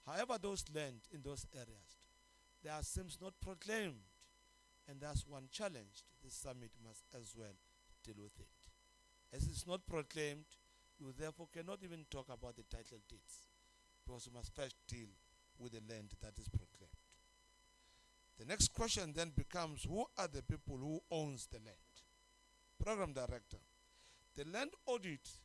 However, those land in those areas, they are seems not proclaimed, and that's one challenge this summit must as well deal with it. As it's not proclaimed, you therefore cannot even talk about the title deeds, because you must first deal with the land that is proclaimed. The next question then becomes, who are the people who owns the land? Program director. The land audit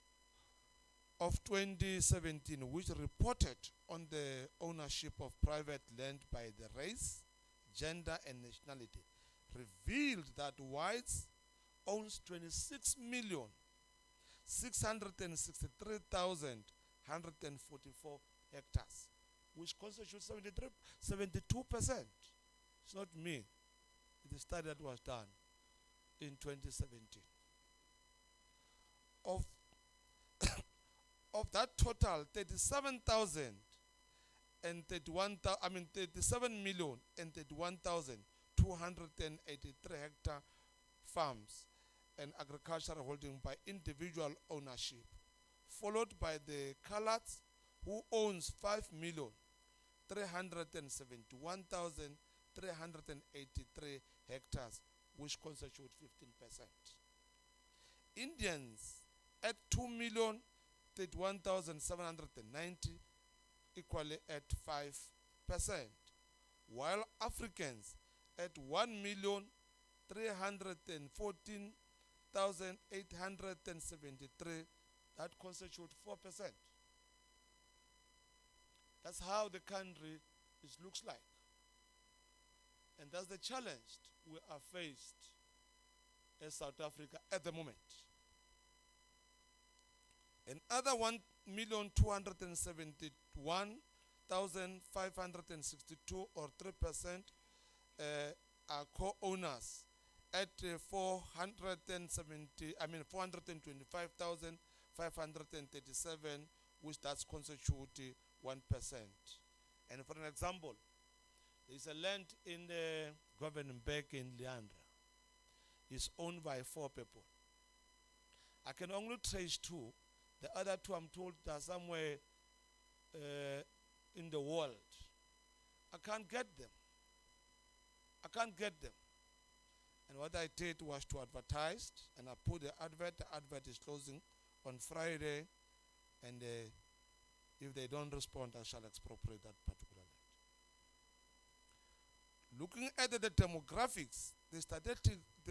of 2017, which reported on the ownership of private land by the race, gender, and nationality, revealed that whites owns 26,663,144 hectares, which constitutes 72%. It's not me. It's a study that was done in 2017. Of of that total, 37,031,283 hectare farms and agricultural holding by individual ownership, followed by the Coloureds, who owns 5,371,383 hectares, which constitute 15%. Indians at 2,031,790, equally at 5%, while Africans at 1,314,873, that constitute 4%. That's how the country looks like. And that's the challenge we are faced as South Africa at the moment. Another 1,271,562, or 3%, are co-owners at 425,537, which does constitute 1%. And for an example, there is a land in the Govenberg in Leandra. It's owned by 4 people. I can only trace 2. The other 2, I'm told, are somewhere in the world. I can't get them. And what I did was to advertise, and I put the advert. The advert is closing on Friday, and if they don't respond, I shall expropriate that particular land. Looking at the demographics, the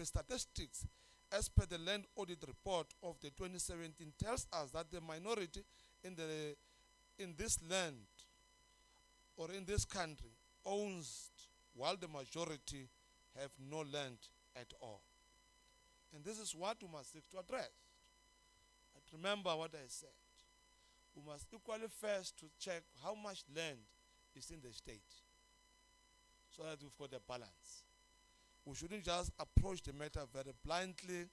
statistics as per the land audit report of the 2017 tells us that the minority in this land or in this country owns, while the majority have no land at all. And this is what we must seek to address. But remember what I said. We must equally first to check how much land is in the state, so that we've got a balance. We shouldn't just approach the matter very blindly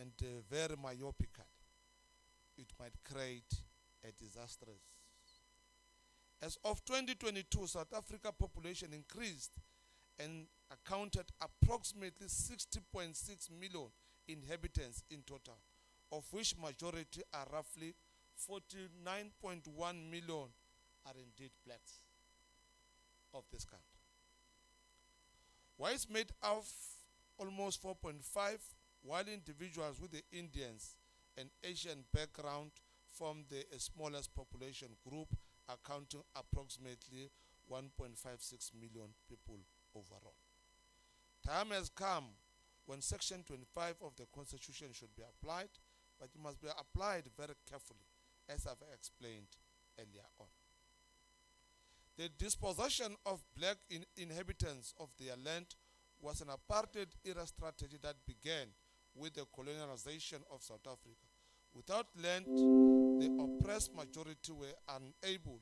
and very myopically. It might create a disaster. As of 2022, South Africa population increased and accounted approximately 60.6 million inhabitants in total, of which majority are roughly 49.1 million are indeed blacks of this country. Whites made of almost 4.5, while individuals with the Indians and Asian background form the smallest population group, accounting approximately 1.56 million people overall. Time has come when Section 25 of the Constitution should be applied, but it must be applied very carefully, as I've explained earlier on. The dispossession of black inhabitants of their land was an apartheid era strategy that began with the colonialization of South Africa. Without land, the oppressed majority were unable,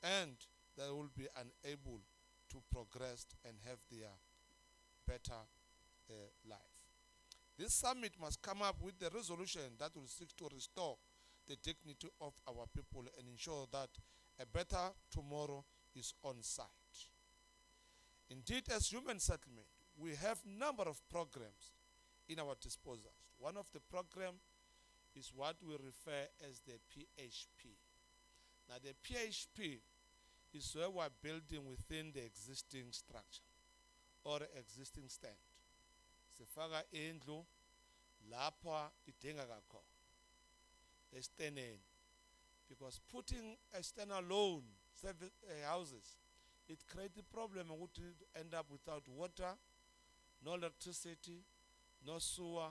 and they will be unable to progress and have their better life. This summit must come up with the resolution that will seek to restore the dignity of our people and ensure that a better tomorrow is on sight. Indeed, as human settlement, we have a number of programs in our disposal. One of the programs is what we refer as the PHP. Now, the PHP is where we're building within the existing structure or existing stand. Sifaka indlu lapha idingeka khona esteneni, because putting standalone houses, it creates a problem. We would end up without water, no electricity, no sewer,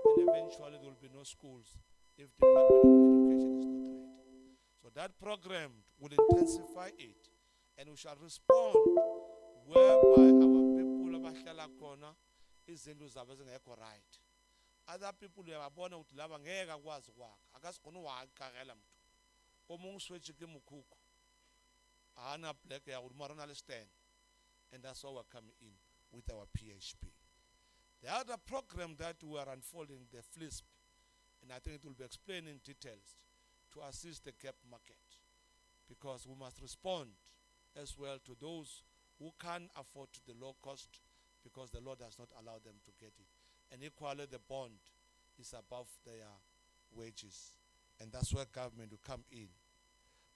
and eventually there will be no schools if the Department of Education is not ready. So that program will intensify it, and we shall respond whereby our people abahlala khona izindlu zabo zingekho right. Other people uyababona ukuthi laba ngeke akwazi ukwakha, akasikhona uwaqakela mntu. Omunye switch ke mukhukhu. Ana black ya umarana le stand. And that's why we're coming in with our PHP. The other program that we are unfolding, the FLISP, and I think it will be explained in details, to assist the gap market, because we must respond as well to those who can't afford the low cost, because the law does not allow them to get it. And equally, the bond is above their wages, and that's where government will come in.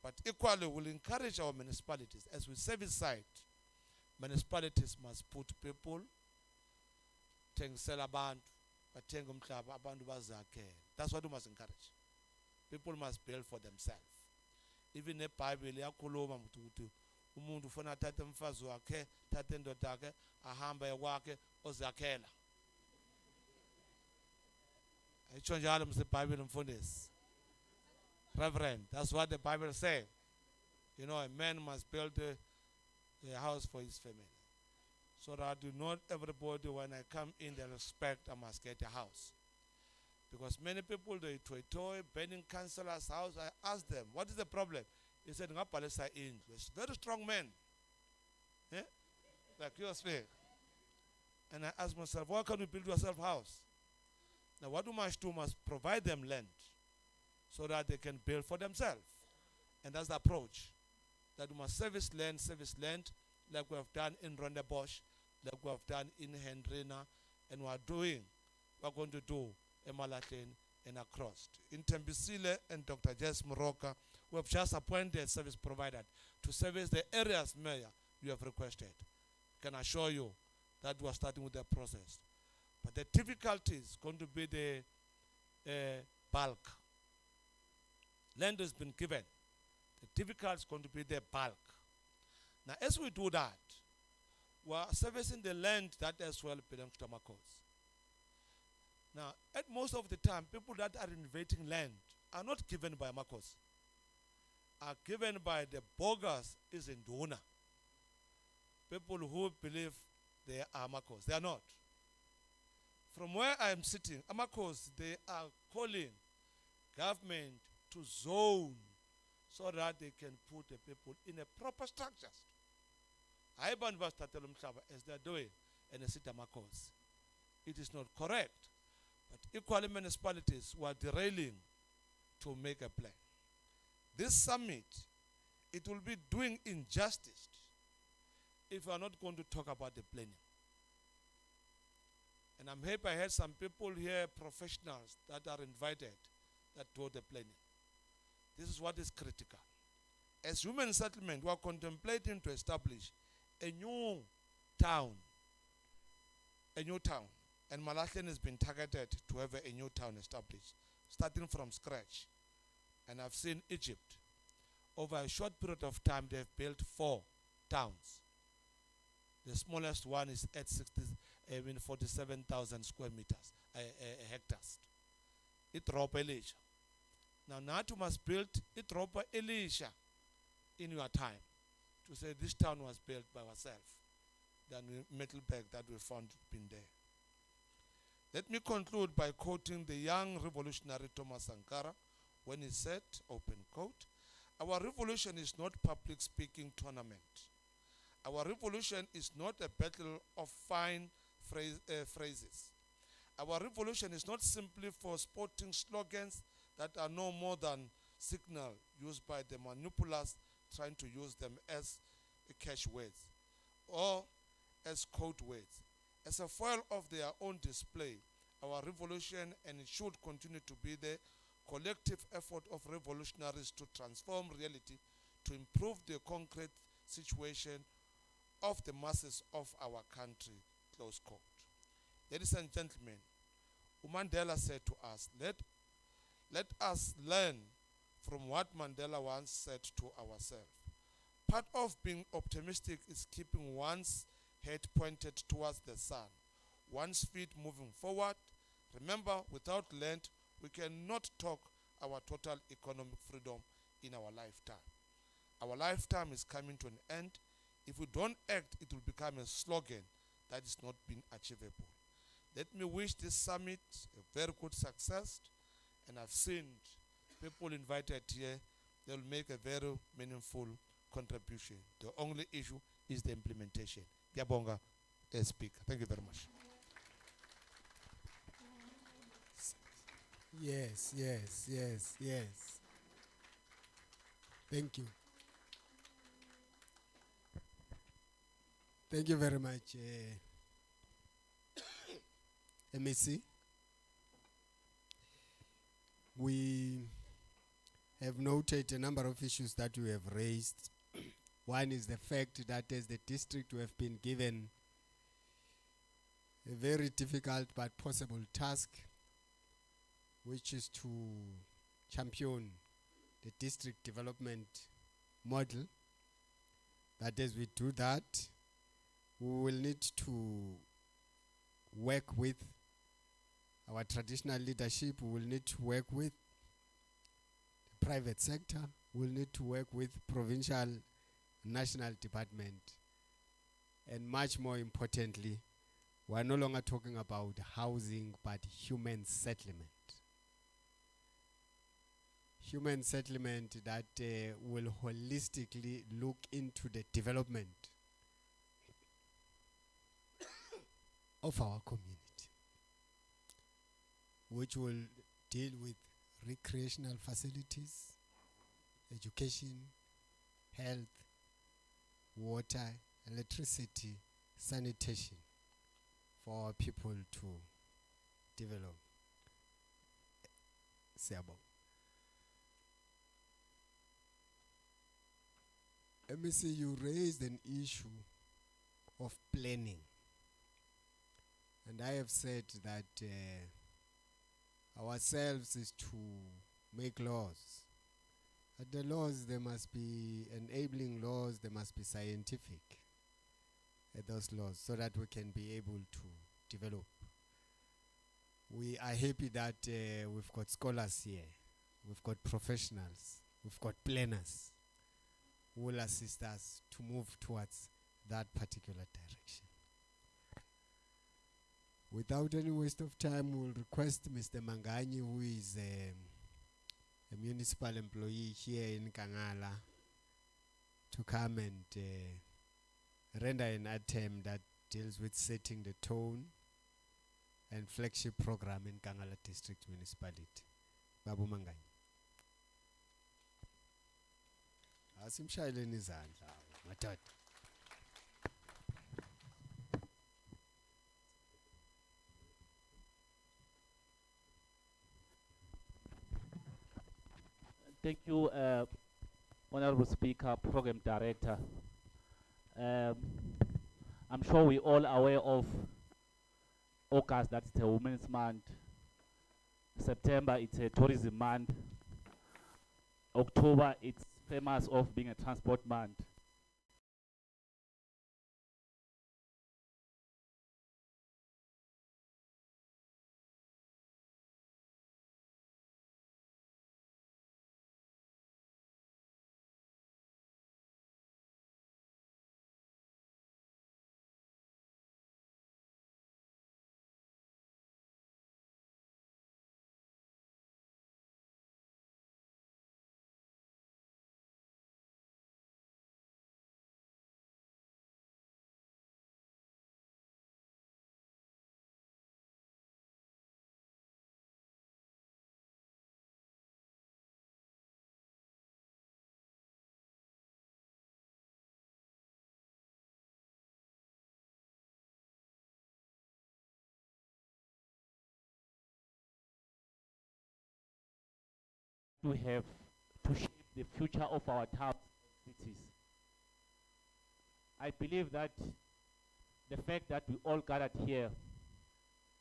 But equally, we'll encourage our municipalities, as we service side, municipalities must put people, thengisela abantu, bathenga umhlaba, abantu bazakhela. That's what we must encourage. People must build for themselves. Even the Bible yakhuluma ukuthi umuntu ufuna athathe umfazi wakhe, athathe indoda yakhe, ahambe kwakhe ozakhela. Ayitsho njalo mseBhayibheli mfundisi. Reverend, that's what the Bible says. You know, a man must build a house for his family. So that not everybody, when I come in, they respect, I must get a house. Because many people, they toy, burning councillor's house. I asked them, what is the problem? He said, Ngapalesa indlu. It's very strong men. Yeah? Like you speak. And I asked myself, why can't you build yourself a house? Now what you must do, must provide them land so that they can build for themselves. And that's the approach. That we must service land, like we have done in Rondebosch, like we have done in Hendrina, and we're going to do in Malatlane and across. In Tembisile and Dr. Jess Moroka, we have just appointed a service provider to service the areas, Mayor, you have requested. Can assure you that we are starting with the process. But the difficulty is going to be the bulk. Land has been given. The difficulty is going to be the bulk. Now, as we do that, we are servicing the land that as well belongs to Makos. Now, at most of the time, people that are invading land are not given by Makos, are given by the bogus is in Dona. People who believe they are Makos. They are not. From where I am sitting, Amakos, they are calling government to zone so that they can put the people in a proper structures. As they're doing, and they sit Amakos. It is not correct. But equally municipalities were derailing to make a plan. This summit, it will be doing injustice if we are not going to talk about the planning. And I'm happy I had some people here, professionals that are invited, that do the planning. This is what is critical. As human settlement, we are contemplating to establish a new town. A new town. And Malatlane has been targeted to have a new town established, starting from scratch. And I've seen Egypt. Over a short period of time, they've built 4 towns. The smallest one is at 47,000 square meters, hectares. It drop Elisha. Now Natu must build it drop Elisha in your time to say this town was built by ourselves. Than metal bag that we found been there. Let me conclude by quoting the young revolutionary Thomas Sankara when he said, open quote, "Our revolution is not public speaking tournament. Our revolution is not a battle of fine phrases. Our revolution is not simply for sporting slogans that are no more than signal used by the manipulators trying to use them as catch words or as code words. As a foil of their own display, our revolution, and it should continue to be the collective effort of revolutionaries to transform reality, to improve the concrete situation of the masses of our country, close quote. Ladies and gentlemen, Mandela said to us, let us learn from what Mandela once said to ourselves. Part of being optimistic is keeping one's head pointed towards the sun, one's feet moving forward. Remember, without land, we cannot talk our total economic freedom in our lifetime. Our lifetime is coming to an end. If we don't act, it will become a slogan that is not being achievable. Let me wish this summit a very good success, and I've seen people invited here. They'll make a very meaningful contribution. The only issue is the implementation. Gabonga, Speaker. Thank you very much. Yes, yes, yes, yes. Thank you. Thank you very much, MEC. We have noted a number of issues that you have raised. One is the fact that as the district we have been given a very difficult but possible task, which is to champion the district development model. That as we do that, we will need to work with our traditional leadership, we will need to work with the private sector, we will need to work with provincial, national department, and much more importantly, we are no longer talking about housing but human settlement. Human settlement that will holistically look into the development of our community, which will deal with recreational facilities, education, health, water, electricity, sanitation for our people to develop. Siyabonga. MEC, you raised an issue of planning. And I have said that ourselves is to make laws. But the laws, they must be enabling laws, they must be scientific, those laws, so that we can be able to develop. We are happy that we've got scholars here, we've got professionals, we've got planners who will assist us to move towards that particular direction. Without any waste of time, we'll request Mr. Manganyi, who is a municipal employee here in Nkangala, to come and render an item that deals with setting the tone and flagship program in Nkangala District Municipality. Babu Manganyi. Asimshayeleni izandla madoda. Thank you, Honorable Speaker, Program Director. I'm sure we all aware of August, that's the Women's Month. September, it's a tourism month. October, it's famous of being a transport month. To have to shape the future of our towns and cities. I believe that the fact that we all gathered here,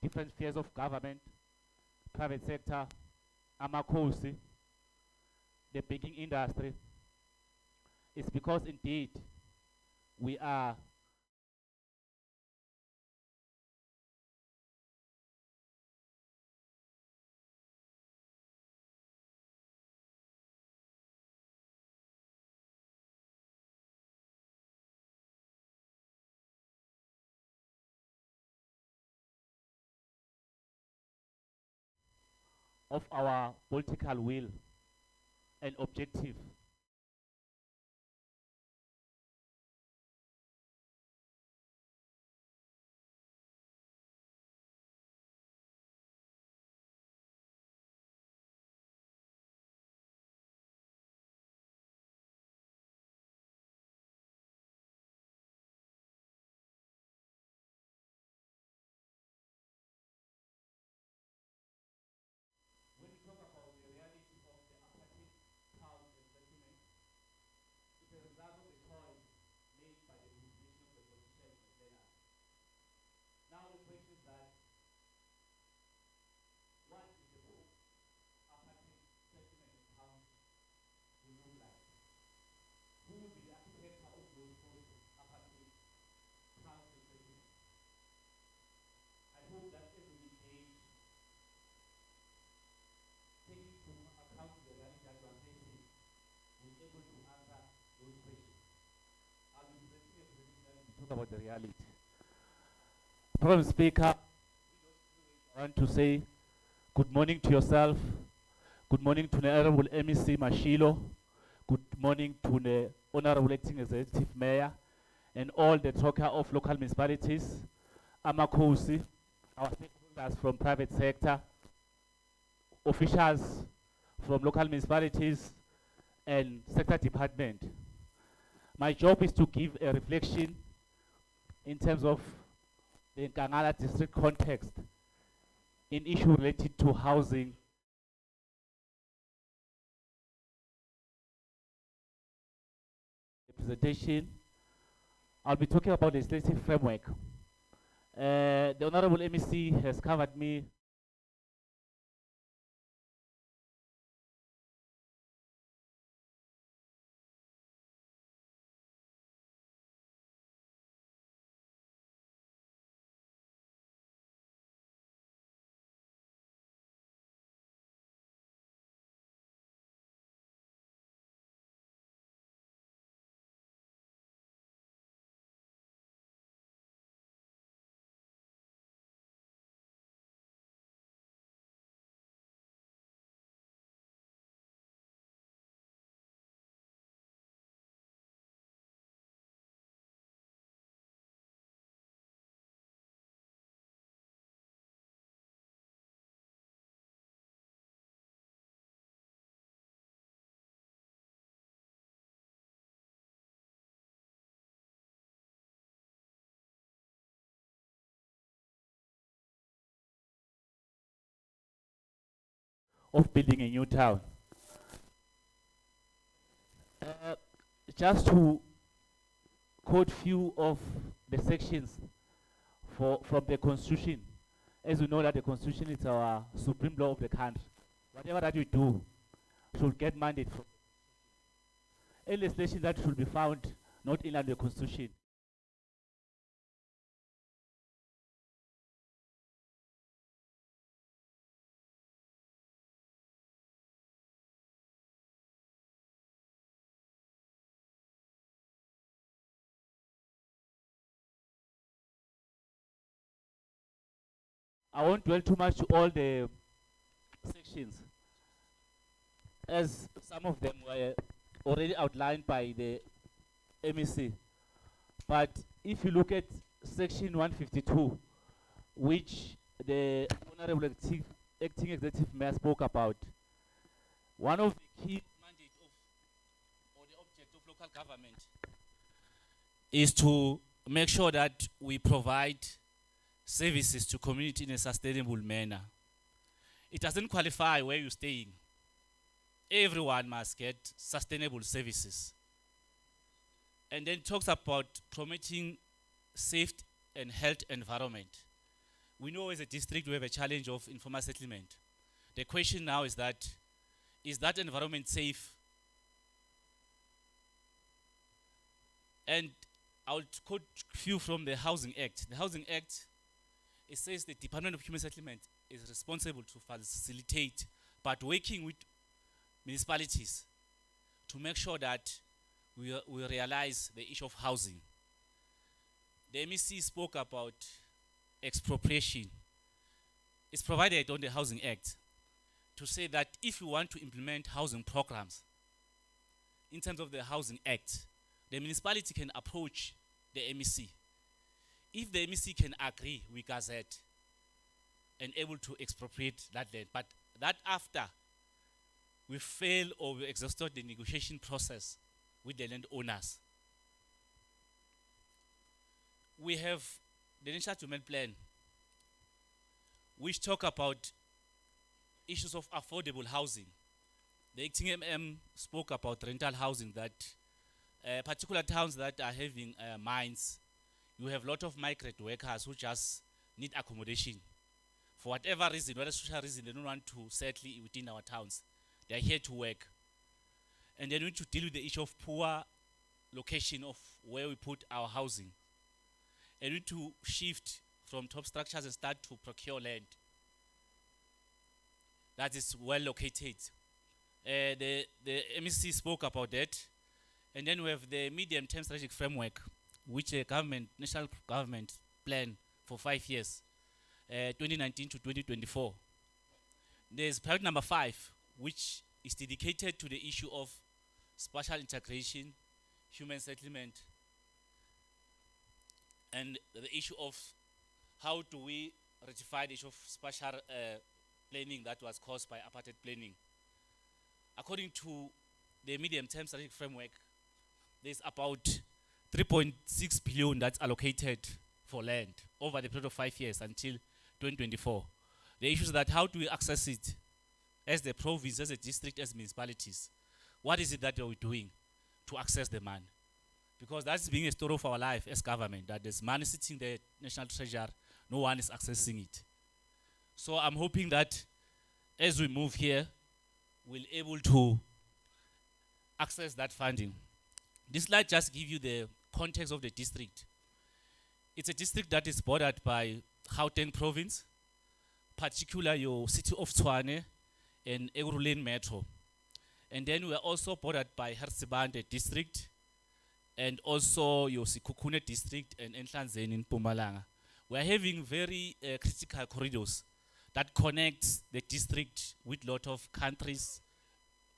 different spheres of government, private sector, amakhosi, the banking industry, is because indeed we are of our political will and objective. When we talk about the reality of the apartheid town and settlement, it's a result of the choice made by the population of the politicians of Ghana. Now the question is that what is the full apartheid settlement and town will look like? Who will be the architect of those apartheid towns and settlements? I hope that as we engage, taking into account the reality that we are facing, we're able to answer those questions. I'll be presenting a presentation to talk about the reality. Madam Speaker, I want to say good morning to yourself, good morning to the Honorable MEC Mashilo, good morning to the Honorable Acting Executive Mayor, and all the talker of local municipalities, amakhosi, our stakeholders from private sector, officials from local municipalities, and sector department. My job is to give a reflection in terms of the Nkangala district context in issue related to housing. Presentation, I'll be talking about the legislative framework. The Honorable MEC has covered me of building a new town. Uh, just to quote few of the sections from the Constitution. As you know that the Constitution is our supreme law of the country. Whatever that we do should get mandate from a legislation that should be found not in the Constitution. I won't dwell too much to all the sections, as some of them were already outlined by the MEC. But if you look at section 152, which the Honorable Acting Executive Mayor spoke about, one of the key mandates or the object of local government is to make sure that we provide services to community in a sustainable manner. It doesn't qualify where you're staying. Everyone must get sustainable services. And then talks about promoting safe and health environment. We know as a district we have a challenge of informal settlement. The question now is that environment safe? And I'll quote few from the Housing Act. The Housing Act, it says the Department of Human Settlement is responsible to facilitate, but working with municipalities to make sure that we realize the issue of housing. The MEC spoke about expropriation. It's provided on the Housing Act to say that if you want to implement housing programs in terms of the Housing Act, the municipality can approach the MEC. If the MEC can agree with Gazette and able to expropriate that land, but that after we fail or we exhausted the negotiation process with the landowners. We have the National Development Plan, which talk about issues of affordable housing. The acting spoke about rental housing, that particular towns that are having mines, you have a lot of migrant workers who just need accommodation. For whatever reason, whether social reason, they don't want to settle within our towns. They are here to work. And then we need to deal with the issue of poor location of where we put our housing. And we need to shift from top structures and start to procure land that is well located. The MEC spoke about that. And then we have the medium-term strategic framework, which a national government plan for 5 years, 2019 to 2024. There's priority number 5, which is dedicated to the issue of spatial integration, human settlement, and the issue of how do we rectify the issue of spatial planning that was caused by apartheid planning. According to the medium-term strategic framework, there's about 3.6 billion that's allocated for land over the period of 5 years until 2024. The issue is that how do we access it as the province, as a district, as municipalities? What is it that we're doing to access the money? Because that's being a story of our life as government, that there's money sitting there, national treasure, no one is accessing it. So I'm hoping that as we move here, we'll able to access that funding. This slide just gives you the context of the district. It's a district that is bordered by Gauteng province, particularly your city of Tshwane and Ekurhuleni Metro. And then we are also bordered by Hartsibande district and also your Sekhukhune district and Nhlanzeni in Mpumalanga. We are having very critical corridors that connect the district with a lot of countries,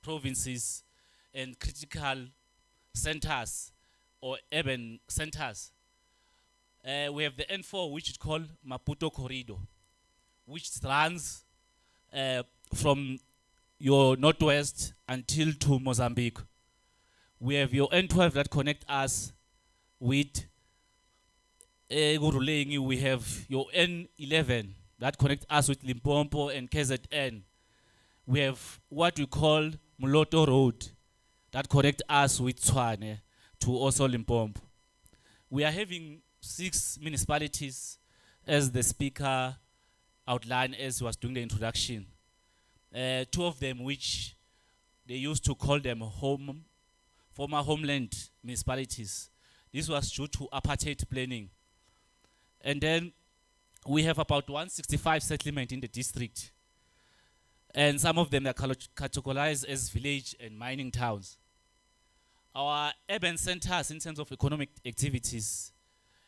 provinces, and critical centers or urban centers. We have the N4, which is called Maputo Corridor, which runs from your northwest until to Mozambique. We have your N12 that connect us with Ekurhuleni. We have your N11 that connect us with Limpopo and KZN. We have what we call Moloto Road that connect us with Tshwane to also Limpopo. We are having 6 municipalities, as the speaker outlined as he was doing the introduction. 2 of them which they used to call them former homeland municipalities. This was due to apartheid planning. And then we have about 165 settlements in the district. And some of them are categorized as village and mining towns. Our urban centers in terms of economic activities,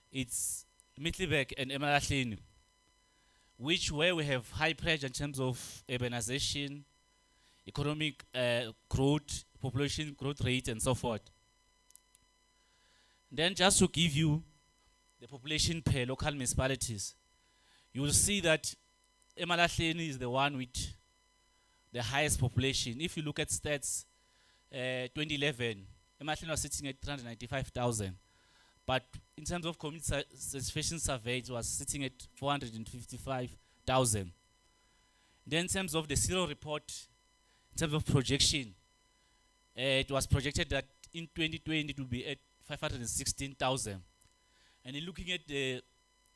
it's Middelburg and Emalahleni, where we have high pressure in terms of urbanization, economic growth, population growth rate, and so forth. Then just to give you the population per local municipalities, you will see that Emalahleni is the one with the highest population. If you look at stats, 2011, Emalahleni was sitting at 395,000. But in terms of community satisfaction survey, it was sitting at 455,000. Then in terms of the zero report, in terms of projection, it was projected that in 2020 it will be at 516,000. And in looking at the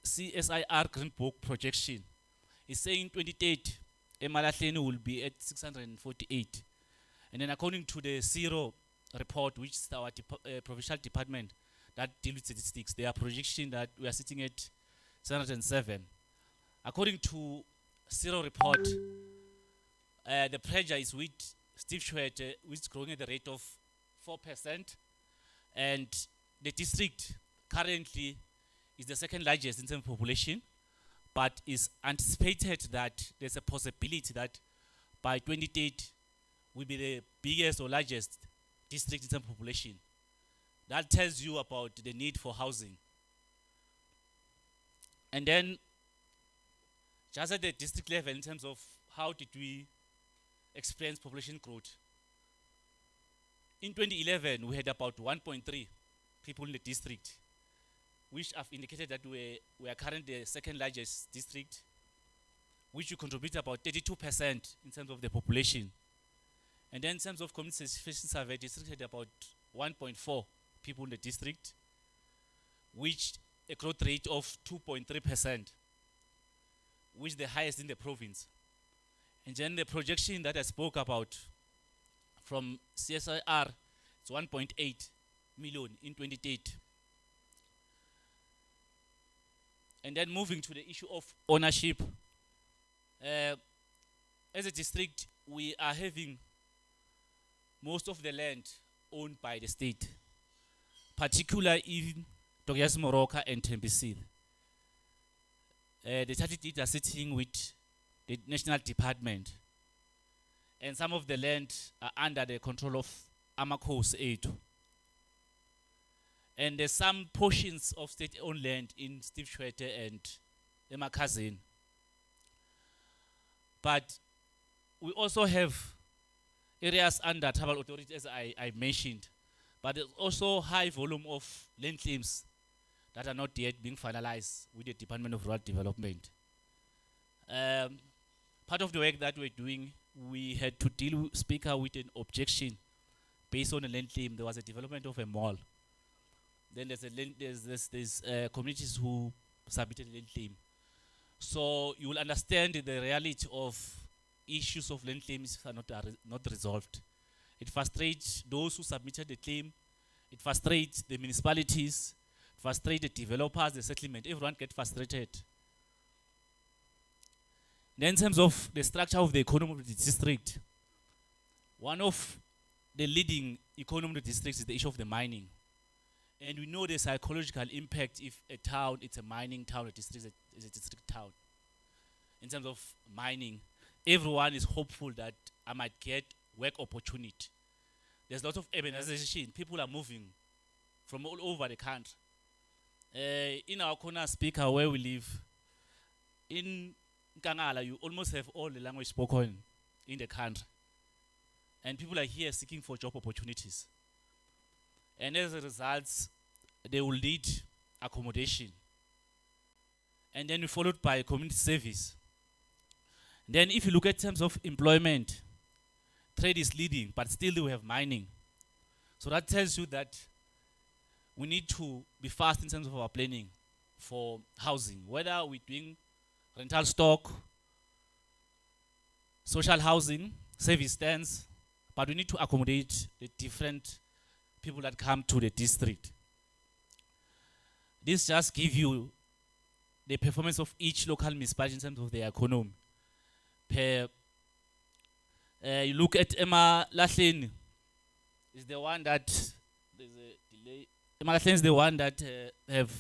CSIR Green Book projection, it's saying 2030, Emalahleni will be at 648. And then according to the Zero report, which is our provincial department that deals with statistics, they are projecting that we are sitting at 707. According to Zero report, the pressure is with Steve Tshwete, which is growing at the rate of 4%. And the district currently is the second largest in terms of population, but is anticipated that there's a possibility that by 2030 will be the biggest or largest district in terms of population. That tells you about the need for housing. And then, just at the district level, in terms of how did we experience population growth. In 2011, we had about 1.3 people in the district, which have indicated that we are currently the second largest district, which will contribute about 32% in terms of the population. And then in terms of community satisfaction survey, district had about 1.4 people in the district, which a growth rate of 2.3%, which is the highest in the province. And then the projection that I spoke about from CSIR, it's 1.8 million in 2030. And then moving to the issue of ownership. As a district, we are having most of the land owned by the state, particularly in Togias Moroka and Tembisile. The title deeds are sitting with the National Department, and some of the land are under the control of Amakos Edu. And there's some portions of state-owned land in Steve Tshwete and Emakazini. But we also have areas under tribal authority, as I mentioned, but there's also high volume of land claims that are not yet being finalized with the Department of Rural Development. Part of the work that we're doing, we had to speak out with an objection based on a land claim. There was a development of a mall. Then there's communities who submitted a land claim. So you will understand the reality of issues of land claims are not resolved. It frustrates those who submitted the claim. It frustrates the municipalities. It frustrates the developers, the settlement. Everyone gets frustrated. Then in terms of the structure of the economy of the district, one of the leading economy of the district is the issue of the mining. And we know the psychological impact if a town, it's a mining town, a district is a district town. In terms of mining, everyone is hopeful that I might get work opportunity. There's lots of urbanization. People are moving from all over the country. In our corner speaker where we live, in Nkangala, you almost have all the language spoken in the country. And people are here seeking for job opportunities. And as a result, they will need accommodation. And then followed by community service. Then if you look at terms of employment, trade is leading, but still we have mining. So that tells you that we need to be fast in terms of our planning for housing, whether we're doing rental stock, social housing, service stands, but we need to accommodate the different people that come to the district. This just gives you the performance of each local municipality in terms of their economy. You look at Emalahleni, is the one that there's a delay. Emalahleni is the one that have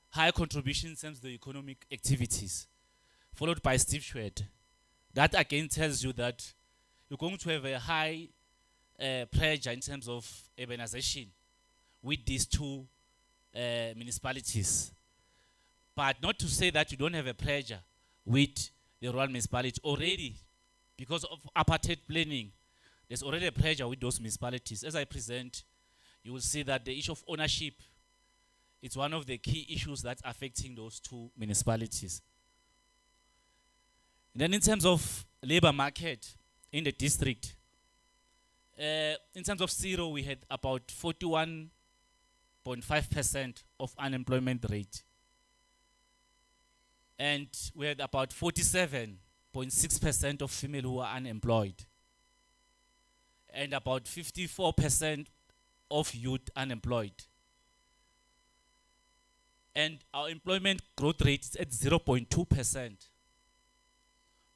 high contribution in terms of the economic activities, followed by Steve Tshwete. That again tells you that you're going to have a high pressure in terms of urbanization with these two municipalities. But not to say that you don't have a pressure with the rural municipality already, because of apartheid planning, there's already a pressure with those municipalities. As I present, you will see that the issue of ownership is one of the key issues that's affecting those two municipalities. And then in terms of labor market in the district, in terms of Zero, we had about 41.6 46.5% of unemployment rate. And we had about 47.6% of female who are unemployed. And about 54% of youth unemployed. And our employment growth rate is at 0.2%.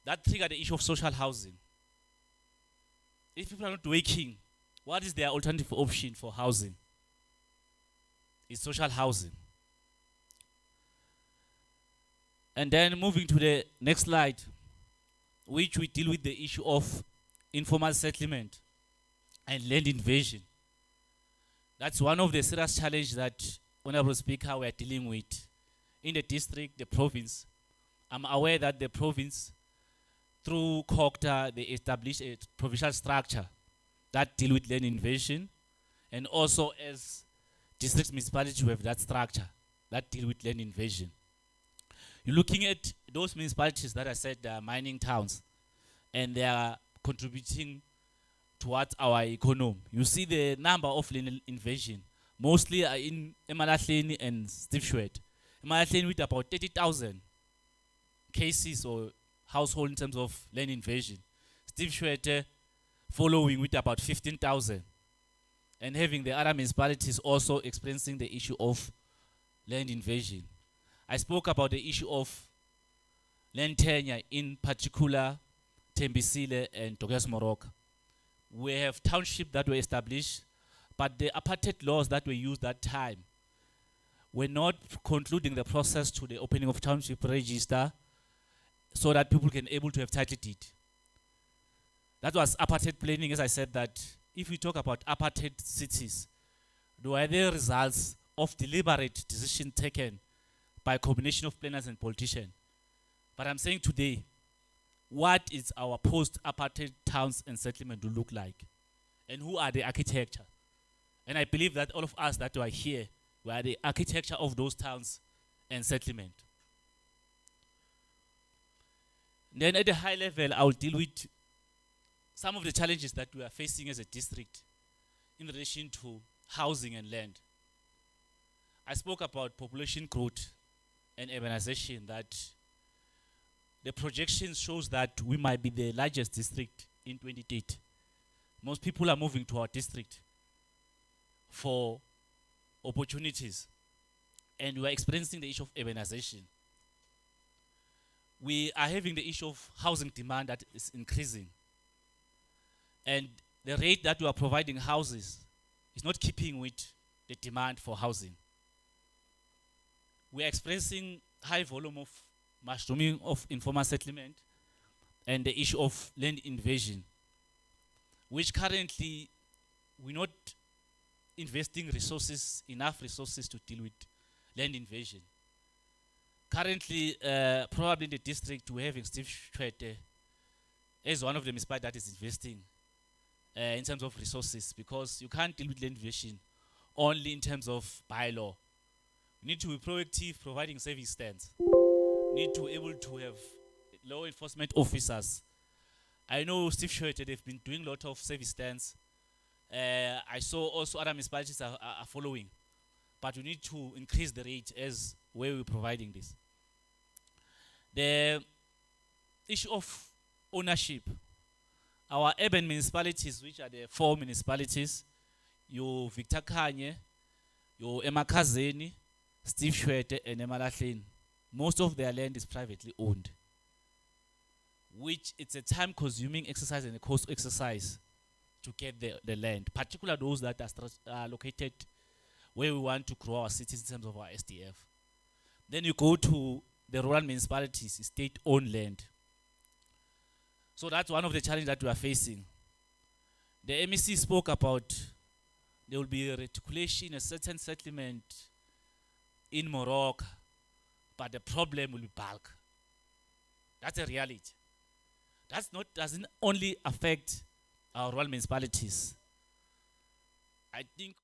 That triggered the issue of social housing. If people are not working, what is their alternative option for housing? It's social housing. And then moving to the next slide, which we deal with the issue of informal settlement and land invasion. That's one of the serious challenges that, Honorable Speaker, we are dealing with in the district, the province. I'm aware that the province, through COCTA, they established a provincial structure that deal with land invasion, and also as district municipalities, we have that structure that deal with land invasion. You're looking at those municipalities that I said are mining towns, and they are contributing towards our economy. You see the number of land invasion, mostly are in Emalahleni and Steve. Emalahleni with about 30,000 cases or household in terms of land invasion. Steve following with about 15,000. And having the other municipalities also experiencing the issue of land invasion. I spoke about the issue of land tenure, in particular Tembisile and Togas Moroka. We have townships that were established, but the apartheid laws that were used that time were not concluding the process to the opening of township register so that people can able to have title deed. That was apartheid planning, as I said, that if we talk about apartheid cities, were they results of deliberate decision taken by a combination of planners and politicians? But I'm saying today, what is our post-apartheid towns and settlement to look like? And who are the architecture? And I believe that all of us that are here, we are the architecture of those towns and settlement. Then at the high level, I will deal with some of the challenges that we are facing as a district in relation to housing and land. I spoke about population growth and urbanization, that the projection shows that we might be the largest district in 2030. Most people are moving to our district for opportunities, and we are experiencing the issue of urbanization. We are having the issue of housing demand that is increasing, and the rate that we are providing houses is not keeping with the demand for housing. We are experiencing high volume of mushrooming of informal settlement and the issue of land invasion, which currently we're not investing enough resources to deal with land invasion. Currently, probably in the district, we're having Steve Shwete as one of the municipalities that is investing in terms of resources, because you can't deal with land invasion only in terms of bylaw. You need to be proactive, providing service stands. You need to be able to have law enforcement officers. I know Steve Shwete, they've been doing a lot of service stands. I saw also other municipalities are following, but we need to increase the rate as where we're providing this. The issue of ownership. Our urban municipalities, which are the 4 municipalities, you Victor Kanye, you Emakazeni, Steve Shwete, and Emalahleni, most of their land is privately owned, which it's a time-consuming exercise and a cost exercise to get the land, particularly those that are located where we want to grow our cities in terms of our SDF. Then you go to the rural municipalities, state-owned land. So that's one of the challenges that we are facing. The MEC spoke about there will be a reticulation, a certain settlement in Morocco, but the problem will be bulk. That's a reality. Doesn't only affect our rural municipalities. I think